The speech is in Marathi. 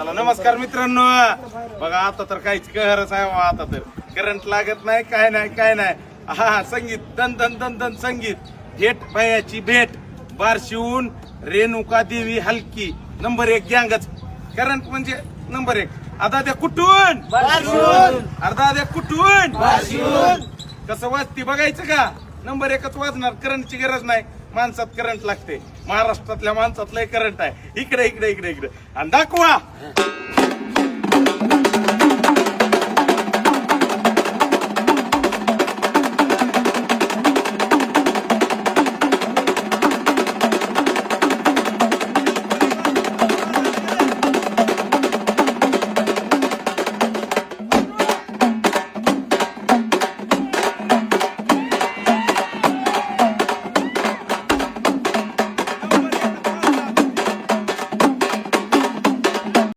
चला नमस्कार मित्रांनो. बघा आता तर काहीच कहरच आहे बा. आता तर करंट लागत नाही, काय नाही. हा संगीत दन दन दन दन संगीत थेट भयाची भेट बारशिवून रेणुका देवी हलकी नंबर 1 गँगच. करंट म्हणजे नंबर 1. आता त्या कुठून अर्धा द्या कुठून कसं वाजती बघायचं का? नंबर 1च वाजणार. करंटची गरज नाही, माणसात करंट लागते. महाराष्ट्रातल्या माणसात लय करंट आहे. इकडे आणि दाखवा.